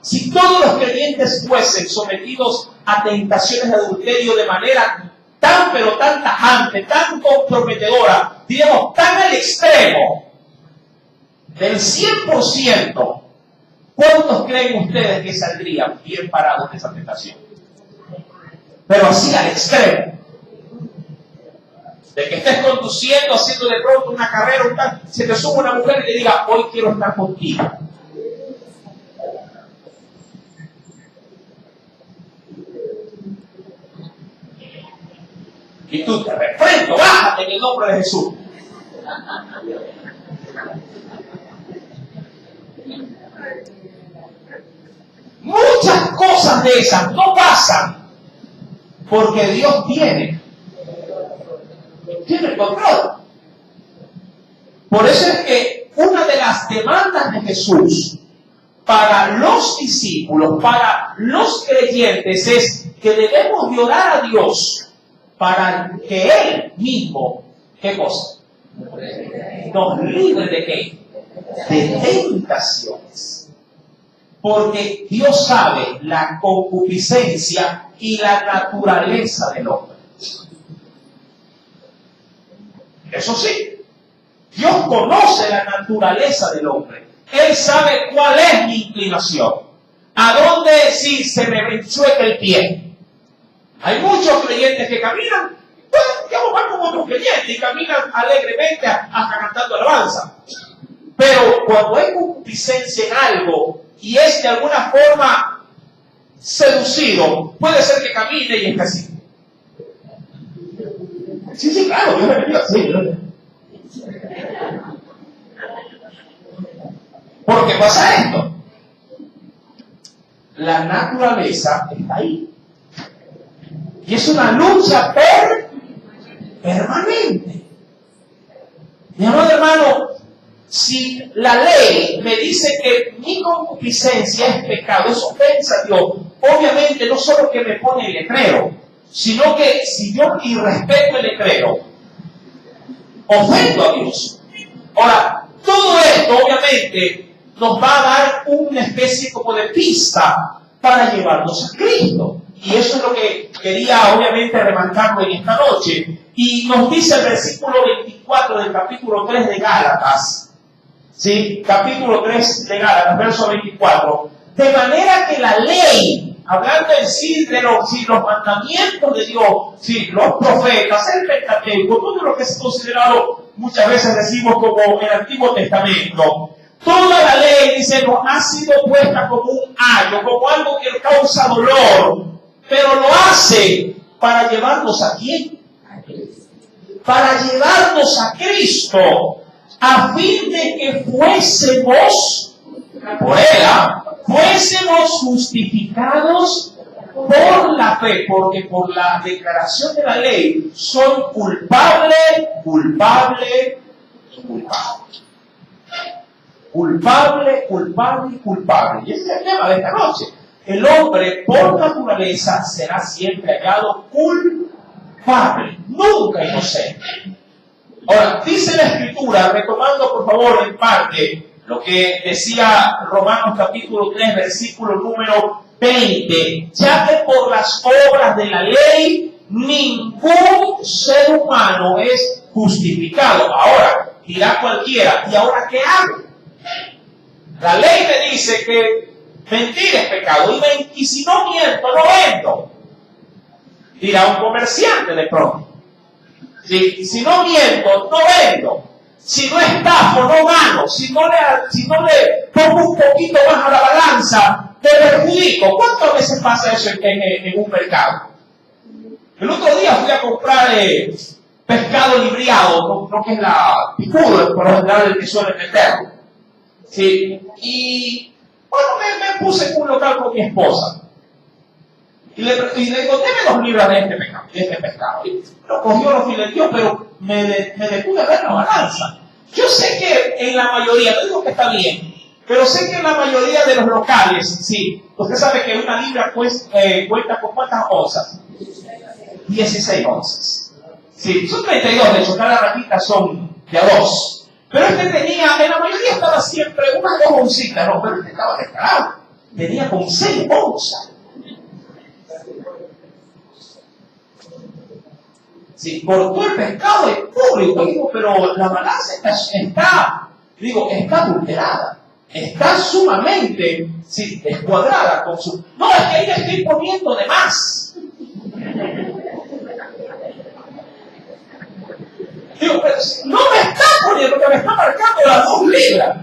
Si todos los creyentes fuesen sometidos a tentaciones de adulterio de manera tan pero tan tajante, tan comprometedora, digamos, tan al extremo, del 100%, ¿cuántos creen ustedes que saldrían bien parados de esa tentación? Pero así al extremo. De que estés conduciendo, haciendo de pronto una carrera, se te sube una mujer y te diga, hoy quiero estar contigo. Y tú te refrendo, bájate en el nombre de Jesús. Muchas cosas de esas no pasan porque Dios tiene el control. Por eso es que una de las demandas de Jesús para los discípulos, para los creyentes, es que debemos de orar a Dios para que Él mismo, ¿qué cosa? Nos libre de qué? De tentaciones. Porque Dios sabe la concupiscencia y la naturaleza del hombre. Eso sí, Dios conoce la naturaleza del hombre. Él sabe cuál es mi inclinación. A dónde si se me enchueca el pie. Hay muchos creyentes que caminan, digamos, van como otros creyentes y caminan alegremente hasta cantando alabanza. Pero cuando hay concupiscencia en algo y es de alguna forma seducido, puede ser que camine y esté así. Sí, claro, Dios me bendiga así. ¿Por qué pasa esto? La naturaleza está ahí. Y es una lucha permanente. Mi amado hermano, si la ley me dice que mi concupiscencia es pecado, es ofensa a Dios, obviamente no solo que me pone el letrero, sino que si yo irrespeto el letrero, ofendo a Dios. Ahora, todo esto obviamente nos va a dar una especie como de pista para llevarnos a Cristo. Y eso es lo que quería obviamente remarcarlo en esta noche. Y nos dice el versículo 24 del capítulo 3 de Gálatas. ¿Sí? Capítulo 3 de Gálatas, verso 24. De manera que la ley, hablando en sí de los mandamientos de Dios, sí, los profetas, el Pentateuco, todo lo que es considerado, muchas veces decimos como el Antiguo Testamento, toda la ley, dice, nos ha sido puesta como un ayo, como algo que causa dolor, pero lo hace para llevarnos a ¿quién? Para llevarnos a Cristo, a fin de que fuésemos, por Él, fuésemos justificados por la fe, porque por la declaración de la ley son culpable. Y ese es el tema de esta noche. El hombre, por naturaleza, será siempre hallado culpable, nunca inocente. Ahora, dice la Escritura, retomando por favor en parte lo que decía Romanos capítulo 3, versículo número 20, ya que por las obras de la ley ningún ser humano es justificado. Ahora, dirá cualquiera, ¿y ahora qué hago? La ley me dice que mentir es pecado, y si no miento, no vendo. Dirá un comerciante de pronto. Si no miento, no vendo. Si no estafo, no gano. Si no le pongo un poquito más a la balanza, te perjudico. ¿Cuántas veces pasa eso en un mercado? El otro día fui a comprar pescado libriado, no que es la picudo, por lo general el que suele meterlo. ¿Sí? Y bueno, me puse en un local con mi esposa. Y le digo, deme 2 libras de este pescado. Y lo cogió, lo fileteó, pero me detuve a ver la balanza. Yo sé que en la mayoría, no digo que está bien, pero sé que en la mayoría de los locales, sí, usted sabe que una libra cuenta con ¿cuántas onzas? 16 onzas. Sí, son 32, de hecho, cada ratita son de a 2. Pero este tenía, en la mayoría estaba siempre unas 2 oncitas, no, pero este estaba descarado. Tenía con 6 onzas. Sí, cortó el pescado en público, digo, pero la balanza está adulterada, está sumamente descuadrada con su... No, es que ahí le estoy poniendo de más. Digo, pero no me está poniendo, porque me está marcando las 2 libras.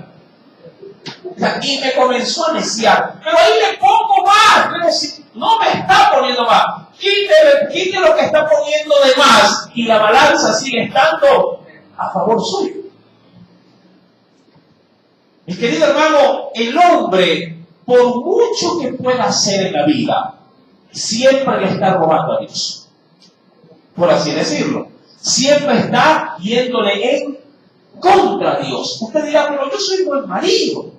Y me comenzó a neciar, pero ahí le pongo más, pero si no me está poniendo más. Quite lo que está poniendo de más y la balanza sigue estando a favor suyo. Mi querido hermano, el hombre, por mucho que pueda hacer en la vida, siempre le está robando a Dios. Por así decirlo. Siempre está yéndole en contra de Dios. Usted dirá, pero yo soy buen marido,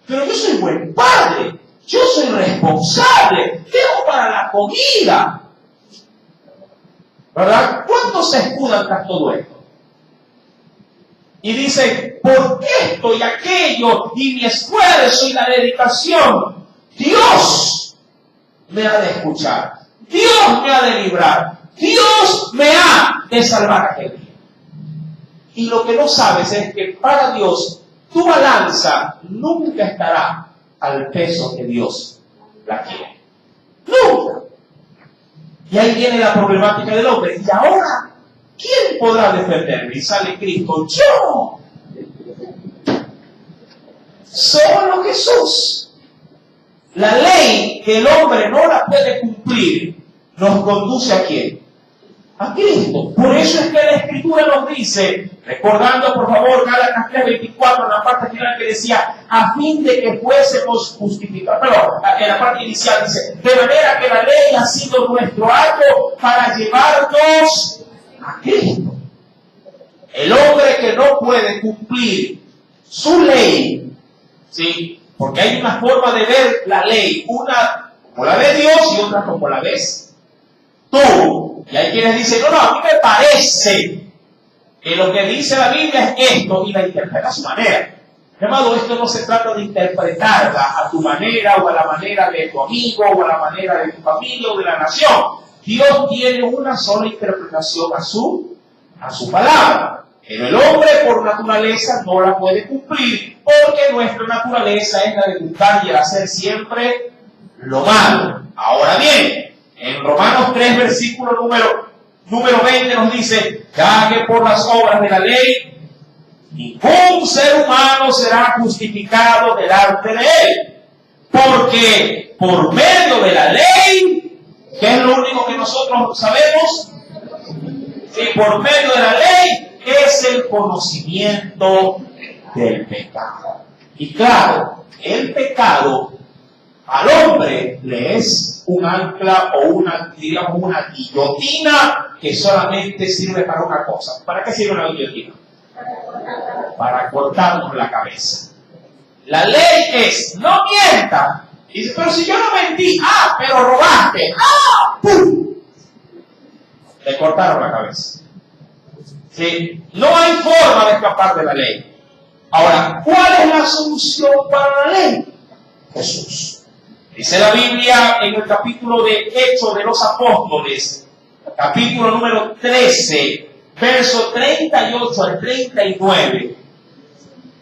pero yo soy buen padre, yo soy responsable, tengo para la comida. ¿Verdad? ¿Cuántos se escudan tras todo esto? Y dicen, por esto y aquello, y mi esfuerzo y la dedicación, Dios me ha de escuchar, Dios me ha de librar, Dios me ha de salvar aquel día. Y lo que no sabes es que para Dios tu balanza nunca estará al peso que Dios la quiere. Nunca. Y ahí viene la problemática del hombre. Y ahora, ¿quién podrá defenderme? Y sale Cristo. Yo. Solo Jesús. La ley que el hombre no la puede cumplir nos conduce ¿a quién? A Cristo. Por eso es que la Escritura nos dice, recordando por favor Gálatas 3:24 en la parte final que decía, a fin de que fuésemos justificados. Pero en la parte inicial dice, de manera que la ley ha sido nuestro acto para llevarnos a Cristo. El hombre que no puede cumplir su ley, ¿sí? Porque hay una forma de ver la ley, una como la ve Dios y otra como la ves tú. Y hay quienes dicen, no, a mí me parece que lo que dice la Biblia es esto, y la interpreta a su manera. Amado, esto no se trata de interpretarla a tu manera, o a la manera de tu amigo, o a la manera de tu familia, o de la nación. Dios tiene una sola interpretación a su palabra. Pero el hombre por naturaleza no la puede cumplir, porque nuestra naturaleza es la de buscar y el hacer siempre lo malo. Ahora bien, en Romanos 3, versículo número 20 nos dice, ya que por las obras de la ley, ningún ser humano será justificado delante de él. Porque por medio de la ley, que es lo único que nosotros sabemos, y por medio de la ley, es el conocimiento del pecado. Y claro, el pecado al hombre le es un ancla o una guillotina que solamente sirve para una cosa. ¿Para qué sirve una guillotina? Para cortarnos la cabeza. La ley es, no mienta. Dice, pero si yo no mentí, pero robaste, ¡pum! Le cortaron la cabeza. ¿Sí? No hay forma de escapar de la ley. Ahora, ¿cuál es la solución para la ley? Jesús. Dice la Biblia en el capítulo de Hechos de los Apóstoles, capítulo número 13, verso 38 al 39.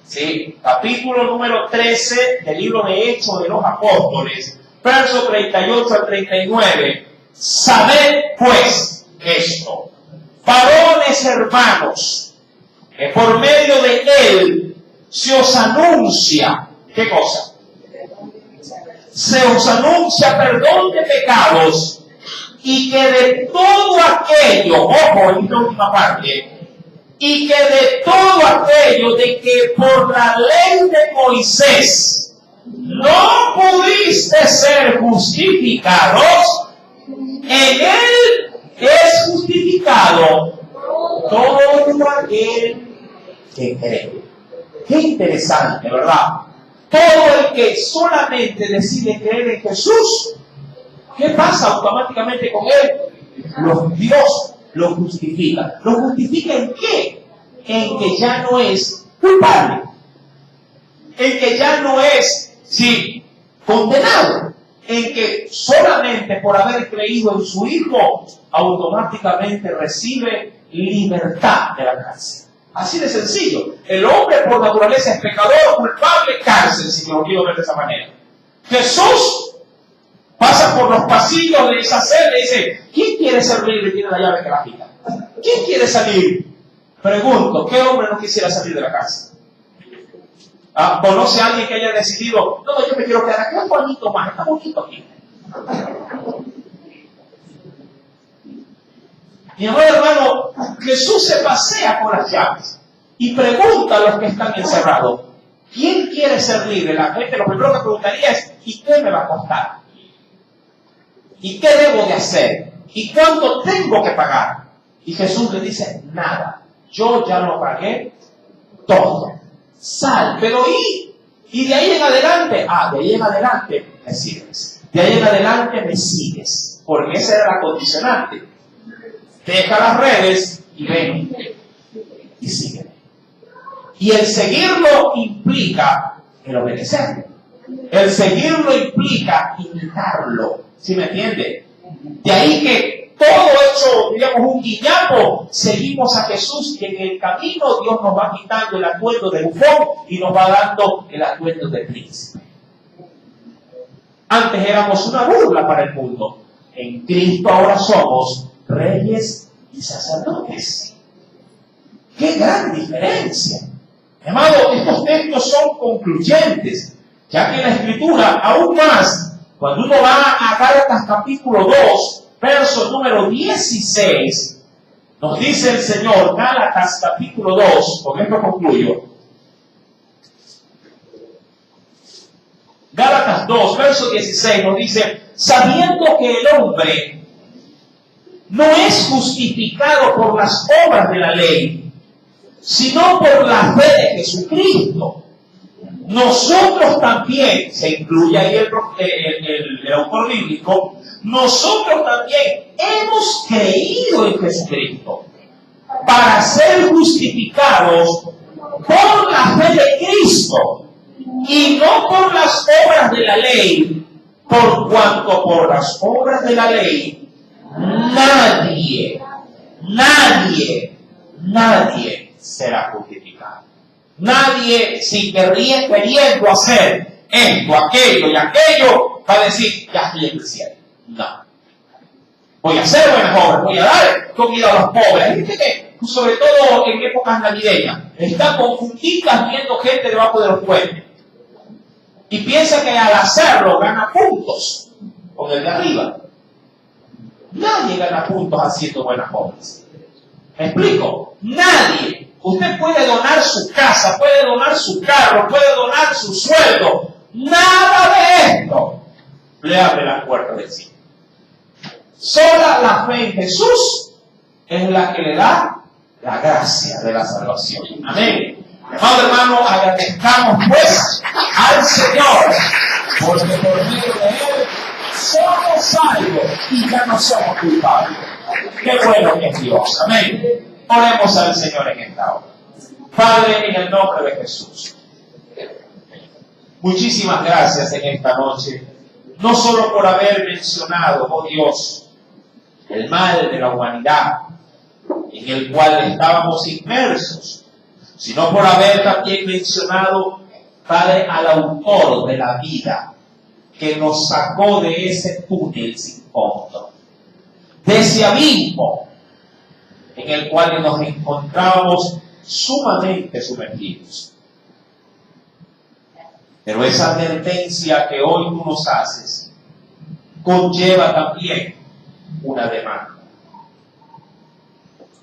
¿Sí? Capítulo número 13 del libro de Hechos de los Apóstoles, verso 38 al 39. Sabed pues esto, varones hermanos, que por medio de él se os anuncia, ¿qué cosa? Se os anuncia perdón de pecados, y que de todo aquello, ojo en esta última parte, y que de todo aquello de que por la ley de Moisés no pudiste ser justificados, en él es justificado todo aquel que cree. Qué interesante, ¿verdad? Todo el que solamente decide creer en Jesús, ¿qué pasa automáticamente con él? Dios lo justifica. ¿Lo justifica en qué? En que ya no es culpable. En que ya no es, condenado. En que solamente por haber creído en su Hijo, automáticamente recibe libertad de la cárcel. Así de sencillo. El hombre por naturaleza es pecador, culpable, cárcel, si me lo quiero ver de esa manera. Jesús pasa por los pasillos de esa celda y dice, ¿quién quiere ser libre y tiene la llave que la quita? ¿Quién quiere salir? Pregunto, ¿qué hombre no quisiera salir de la cárcel? ¿Conoce a alguien que haya decidido, no, yo me quiero quedar aquí un poquito más, está bonito aquí? Mi amado hermano, Jesús se pasea por las llaves y pregunta a los que están encerrados, ¿quién quiere ser libre? La gente lo primero que preguntaría es, ¿y qué me va a costar? ¿Y qué debo de hacer? ¿Y cuánto tengo que pagar? Y Jesús le dice, nada, yo ya lo pagué todo. Sal, pero y de ahí en adelante, de ahí en adelante me sigues. De ahí en adelante me sigues, porque esa era la condicionante. Deja las redes y ven y sígueme. Y el seguirlo implica el obedecerlo. El seguirlo implica imitarlo. ¿Sí me entiende? De ahí que todo hecho, digamos, un guiñapo, seguimos a Jesús y en el camino Dios nos va quitando el atuendo de bufón y nos va dando el atuendo de príncipe. Antes éramos una burla para el mundo. En Cristo ahora somos reyes y sacerdotes. ¡Qué gran diferencia! Amado, estos textos son concluyentes, ya que la Escritura, aún más, cuando uno va a Gálatas capítulo 2, verso número 16, nos dice el Señor, Gálatas capítulo 2, con esto concluyo. Gálatas 2, verso 16 nos dice, sabiendo que el hombre no es justificado por las obras de la ley, sino por la fe de Jesucristo, nosotros también, se incluye ahí el autor bíblico, nosotros también hemos creído en Jesucristo para ser justificados por la fe de Cristo y no por las obras de la ley, por cuanto por las obras de la ley nadie será justificado. Nadie, si queriendo hacer esto, aquello y aquello, va a decir, ya estoy en el cielo. No. Voy a hacer buenas obras, voy a dar comida a los pobres. Hay gente que, sobre todo en épocas navideñas, está confundida viendo gente debajo de los puentes. Y piensa que al hacerlo gana puntos con el de arriba. Nadie gana puntos haciendo buenas obras. ¿Me explico? Nadie. Usted puede donar su casa, puede donar su carro, puede donar su sueldo. Nada de esto le abre las puertas del cielo. Sola la fe en Jesús es la que le da la gracia de la salvación. Amén. Amado hermano, agradezcamos pues al Señor, porque por medio de Él somos salvos y ya no somos culpables. Qué bueno que es Dios. Amén. Oremos al Señor en esta hora. Padre, en el nombre de Jesús, muchísimas gracias en esta noche, no solo por haber mencionado, oh Dios, el mal de la humanidad en el cual estábamos inmersos, sino por haber también mencionado, Padre, al autor de la vida, que nos sacó de ese túnel sin fondo, de ese abismo en el cual nos encontrábamos sumamente sumergidos. Pero esa advertencia que hoy tú nos haces conlleva también una demanda.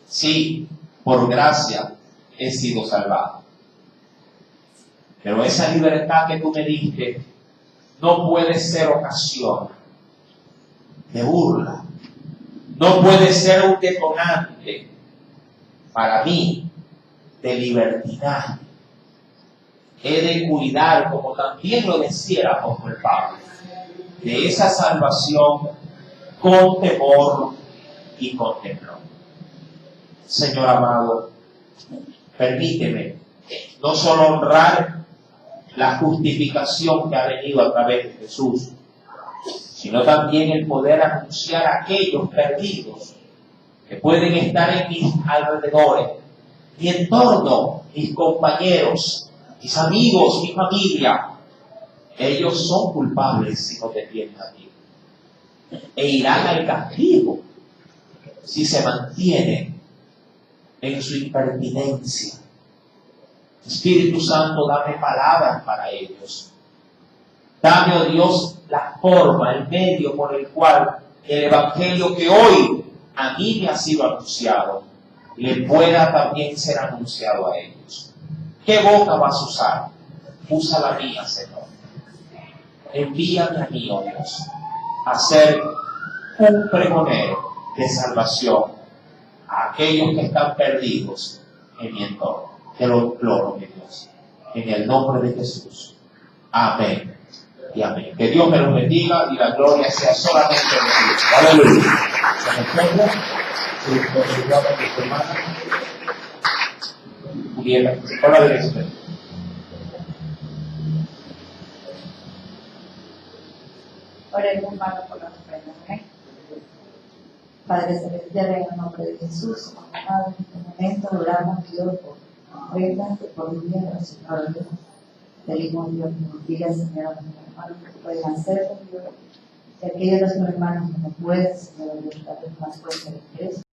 Sí, por gracia he sido salvado. Pero esa libertad que tú me diste no puede ser ocasión de burla. No puede ser un detonante para mí de libertinaje. He de cuidar, como también lo decía el apóstol Pablo, de esa salvación con temor y con temor. Señor amado, permíteme no solo honrar la justificación que ha venido a través de Jesús, sino también el poder anunciar a aquellos perdidos que pueden estar en mis alrededores, mi entorno, mis compañeros, mis amigos, mi familia. Ellos son culpables si no te tienen a ti, e irán al castigo si se mantienen en su impertinencia. Espíritu Santo, dame palabras para ellos. Dame, oh Dios, la forma, el medio por el cual el Evangelio que hoy a mí me ha sido anunciado, le pueda también ser anunciado a ellos. ¿Qué boca vas a usar? Usa la mía, Señor. Envíame a mí, oh Dios, a ser un pregonero de salvación a aquellos que están perdidos en mi entorno. Te lo imploro, mi Dios, en el nombre de Jesús. Amén y amén. Que Dios me los bendiga y la gloria sea solamente de Dios. Aleluya. Se recuerda, si consultaba a mi hermana, pudiera, por la derecha. Oremos, hermano, por las ofrendas. Padre Celestial, en el nombre de Jesús, Padre, en este momento oramos, Dios, por reglas, por dinero, Señor Dios. Pedimos, Dios, que nos diga, Señor, a nuestros hermanos que pueden hacerlo, Dios. Si aquellos de nuestros hermanos que no pueden, Señor Dios, tal vez más fuerte de Cristo.